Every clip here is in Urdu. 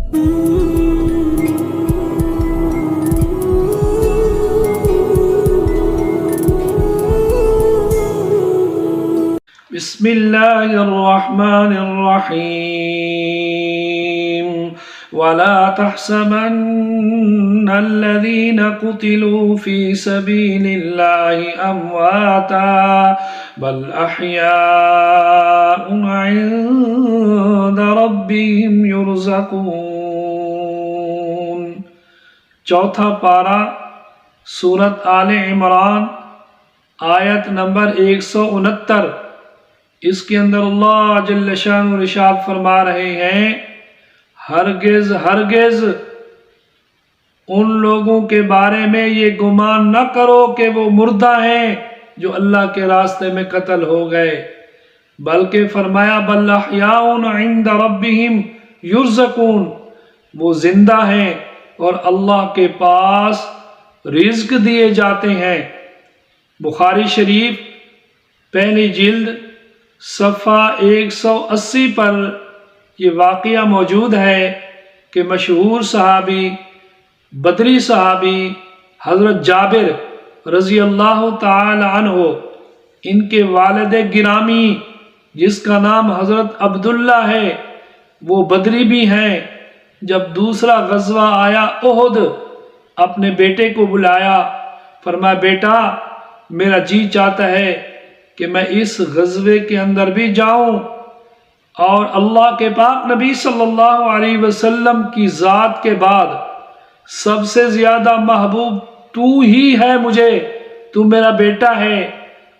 بسم اللہ الرحمن الرحیم ولا تحسبن الذين قتلوا في سبيل الله امواتا بل احياء عند ربهم يرزقون۔ چوتھا پارہ سورت آل عمران آیت نمبر 169۔ اس کے اندر اللہ جل شانہ ارشاد فرما رہے ہیں، ہرگز ہرگز ان لوگوں کے بارے میں یہ گمان نہ کرو کہ وہ مردہ ہیں جو اللہ کے راستے میں قتل ہو گئے، بلکہ فرمایا بل احیاء عند ربهم یرزقون، وہ زندہ ہیں اور اللہ کے پاس رزق دیے جاتے ہیں۔ بخاری شریف پہلی جلد صفحہ 180 پر یہ واقعہ موجود ہے کہ مشہور صحابی بدری صحابی حضرت جابر رضی اللہ تعالی عنہ، ان کے والد گرامی جس کا نام حضرت عبداللہ ہے، وہ بدری بھی ہیں۔ جب دوسرا غزوہ آیا احد، اپنے بیٹے کو بلایا، فرمایا بیٹا میرا جی چاہتا ہے کہ میں اس غزوے کے اندر بھی جاؤں، اور اللہ کے پاک نبی صلی اللہ علیہ وسلم کی ذات کے بعد سب سے زیادہ محبوب تو ہی ہے مجھے، تو میرا بیٹا ہے۔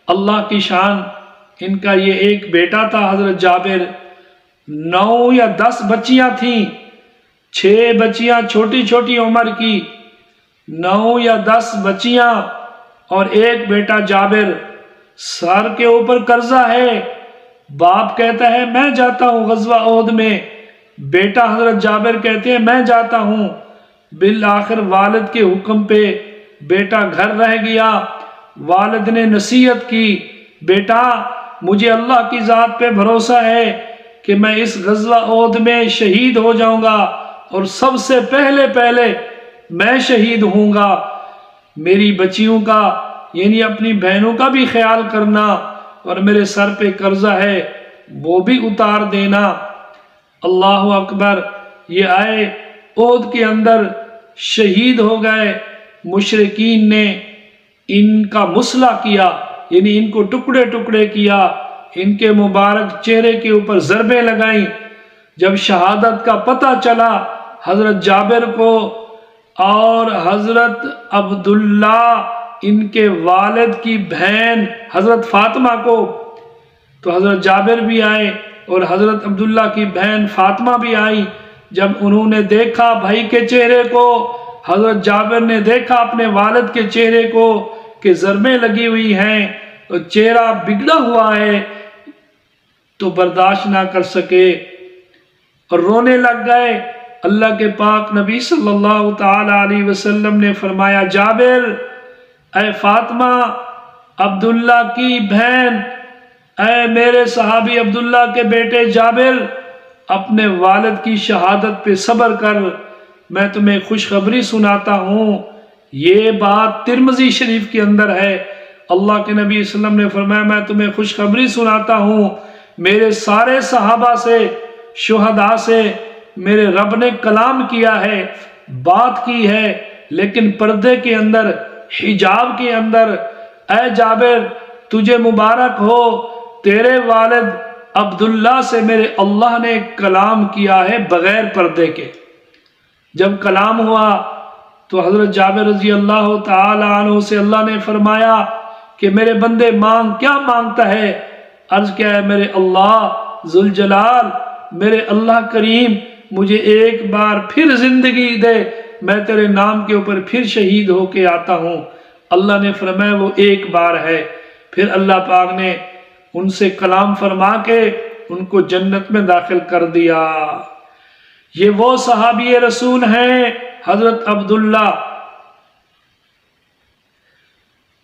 اللہ کی شان، ان کا یہ ایک بیٹا تھا حضرت جابر، 9 یا 10 بچیاں تھیں، 6 بچیاں چھوٹی چھوٹی عمر کی، 9 یا 10 بچیاں اور ایک بیٹا جابر۔ سر کے اوپر قرضہ ہے، باپ کہتا ہے میں جاتا ہوں غزوہ احد میں، بیٹا حضرت جابر کہتے ہیں میں جاتا ہوں۔ بالآخر والد کے حکم پہ بیٹا گھر رہ گیا۔ والد نے نصیحت کی، بیٹا مجھے اللہ کی ذات پہ بھروسہ ہے کہ میں اس غزوہ احد میں شہید ہو جاؤں گا، اور سب سے پہلے میں شہید ہوں گا۔ میری بچیوں کا یعنی اپنی بہنوں کا بھی خیال کرنا، اور میرے سر پہ قرضہ ہے وہ بھی اتار دینا۔ اللہ اکبر، یہ آئے احد کے اندر شہید ہو گئے۔ مشرکین نے ان کا مسئلہ کیا، یعنی ان کو ٹکڑے ٹکڑے کیا، ان کے مبارک چہرے کے اوپر ضربیں لگائیں۔ جب شہادت کا پتہ چلا حضرت جابر کو اور حضرت عبداللہ ان کے والد کی بہن حضرت فاطمہ کو، تو حضرت جابر بھی آئے اور حضرت عبداللہ کی بہن فاطمہ بھی آئی۔ جب انہوں نے دیکھا بھائی کے چہرے کو، حضرت جابر نے دیکھا اپنے والد کے چہرے کو کہ ضربیں لگی ہوئی ہیں اور چہرہ بگڑا ہوا ہے، تو برداشت نہ کر سکے اور رونے لگ گئے۔ اللہ کے پاک نبی صلی اللہ تعالی علیہ وسلم نے فرمایا جابر، اے فاطمہ عبداللہ کی بہن، اے میرے صحابی عبداللہ کے بیٹے جابر، اپنے والد کی شہادت پہ صبر کر، میں تمہیں خوشخبری سناتا ہوں۔ یہ بات ترمذی شریف کے اندر ہے۔ اللہ کے نبی صلی اللہ علیہ وسلم نے فرمایا میں تمہیں خوشخبری سناتا ہوں، میرے سارے صحابہ سے، شہداء سے میرے رب نے کلام کیا ہے، بات کی ہے، لیکن پردے کے اندر، حجاب کے اندر۔ اے جابر تجھے مبارک ہو، تیرے والد عبداللہ سے میرے اللہ نے کلام کیا ہے بغیر پردے کے۔ جب کلام ہوا تو حضرت جابر رضی اللہ تعالی عنہ سے اللہ نے فرمایا کہ میرے بندے مانگ، کیا مانگتا ہے؟ عرض کیا ہے میرے اللہ ذوالجلال، میرے اللہ کریم مجھے ایک بار پھر زندگی دے، میں تیرے نام کے اوپر پھر شہید ہو کے آتا ہوں۔ اللہ نے فرمایا وہ ایک بار ہے۔ پھر اللہ پاک نے ان سے کلام فرما کے ان کو جنت میں داخل کر دیا۔ یہ وہ صحابی رسول ہیں حضرت عبداللہ۔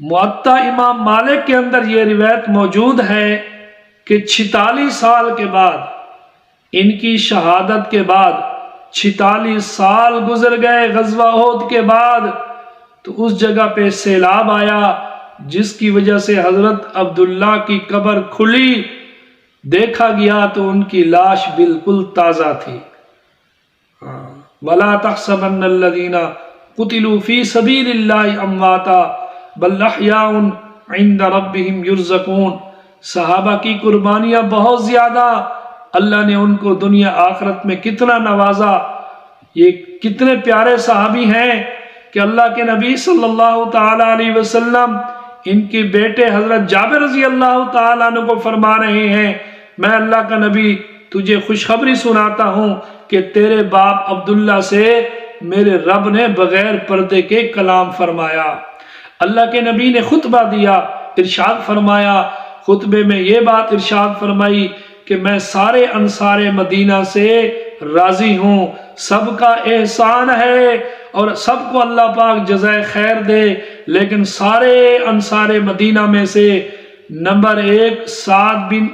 موطا امام مالک کے اندر یہ روایت موجود ہے کہ 46 سال کے بعد ان کی شہادت کے بعد 46 سال گزر گئے غزوہ احد کے بعد، تو اس جگہ پہ سیلاب آیا جس کی وجہ سے حضرت عبداللہ کی قبر کھلی، دیکھا گیا تو ان کی لاش بالکل تازہ تھی۔ وَلَا تَحْسَبَنَّ الَّذِينَ قُتِلُوا فِي سَبِيلِ اللَّهِ أَمْوَاتًا بَلْ أَحْيَاءٌ عِندَ رَبِّهِمْ يُرْزَقُونَ۔ صحابہ کی قربانیاں بہت زیادہ، اللہ نے ان کو دنیا آخرت میں کتنا نوازا۔ یہ کتنے پیارے صحابی ہیں کہ اللہ کے نبی صلی اللہ تعالی علیہ وسلم ان کے بیٹے حضرت جابر رضی اللہ تعالیٰ عنہ کو فرما رہے ہیں، میں اللہ کا نبی تجھے خوشخبری سناتا ہوں کہ تیرے باپ عبداللہ سے میرے رب نے بغیر پردے کے کلام فرمایا۔ اللہ کے نبی نے خطبہ دیا، ارشاد فرمایا، خطبے میں یہ بات ارشاد فرمائی کہ میں سارے انصار مدینہ سے راضی ہوں، سب کا احسان ہے اور سب کو اللہ پاک جزائے خیر دے، لیکن سارے انصار مدینہ میں سے نمبر 1 سعد بن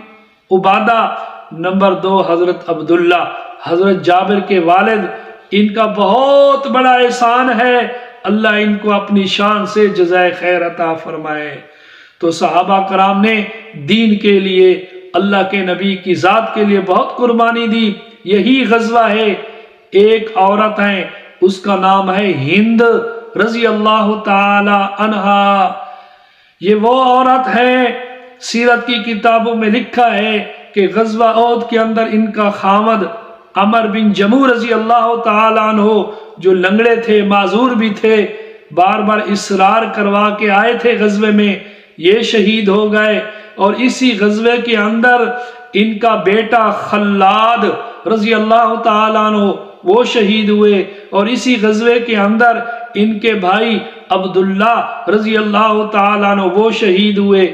عبادہ، نمبر 2 حضرت عبداللہ، حضرت جابر کے والد، ان کا بہت بڑا احسان ہے، اللہ ان کو اپنی شان سے جزائے خیر عطا فرمائے۔ تو صحابہ کرام نے دین کے لیے، اللہ کے نبی کی ذات کے لیے بہت قربانی دی۔ یہی غزوہ ہے، ایک عورت ہے، اس کا نام ہے ہند رضی اللہ تعالی عنہا۔ یہ وہ عورت ہے، سیرت کی کتابوں میں لکھا ہے کہ غزوہ احد کے اندر ان کا خامد عمر بن جموح رضی اللہ تعالی عنہ، جو لنگڑے تھے، معذور بھی تھے، بار بار اصرار کروا کے آئے تھے غزوے میں، یہ شہید ہو گئے۔ اور اسی غزوے کے اندر ان کا بیٹا خلاد رضی اللہ تعالیٰ عنہ وہ شہید ہوئے، اور اسی غزوے کے اندر ان کے بھائی عبداللہ رضی اللہ تعالیٰ عنہ وہ شہید ہوئے۔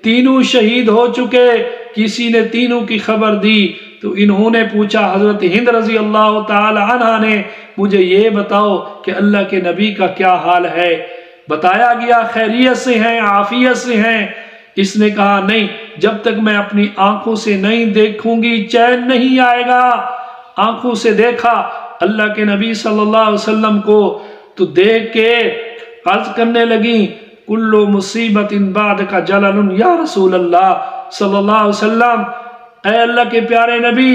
تینوں شہید ہو چکے، کسی نے تینوں کی خبر دی تو انہوں نے پوچھا حضرت ہند رضی اللہ تعالی عنہ نے، مجھے یہ بتاؤ کہ اللہ کے نبی کا کیا حال ہے؟ بتایا گیا خیریت سے ہیں، عافیت سے ہیں۔ اس نے کہا نہیں، جب تک میں اپنی آنکھوں سے نہیں دیکھوں گی چین نہیں آئے گا۔ آنکھوں سے دیکھا اللہ کے نبی صلی اللہ علیہ وسلم کو، تو دیکھ کے عرض کرنے لگیں، کل مصیبت بعد کا جلل یا رسول اللہ صلی اللہ علیہ وسلم، اے اللہ کے پیارے نبی،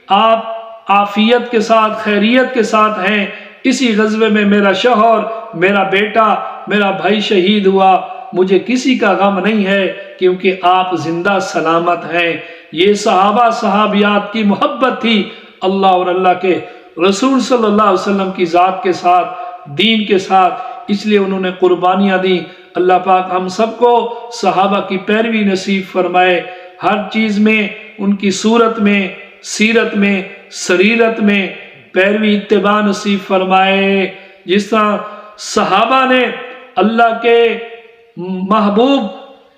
آپ عافیت کے ساتھ، خیریت کے ساتھ ہیں، اسی غزوے میں میرا شوہر، میرا بیٹا، میرا بھائی شہید ہوا، مجھے کسی کا غم نہیں ہے کیونکہ آپ زندہ سلامت ہیں۔ یہ صحابہ صحابیات کی محبت تھی اللہ اور اللہ کے رسول صلی اللہ علیہ وسلم کی ذات کے ساتھ، دین کے ساتھ، اس لیے انہوں نے قربانیاں دی۔ اللہ پاک ہم سب کو صحابہ کی پیروی نصیب فرمائے، ہر چیز میں، ان کی صورت میں، سیرت میں، سریرت میں پیروی اتباع نصیب فرمائے۔ جس طرح صحابہ نے اللہ کے محبوب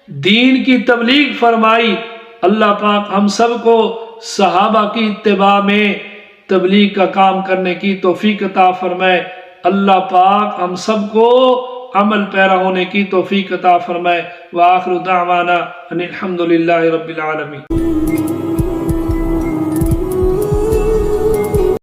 دین کی تبلیغ فرمائی، اللہ پاک ہم سب کو صحابہ کی اتباع میں تبلیغ کا کام کرنے کی توفیق عطا فرمائے۔ اللہ پاک ہم سب کو عمل پیرا ہونے کی توفیق عطا فرمائے۔ وآخر دعوانا ان الحمد للہ رب العالمین۔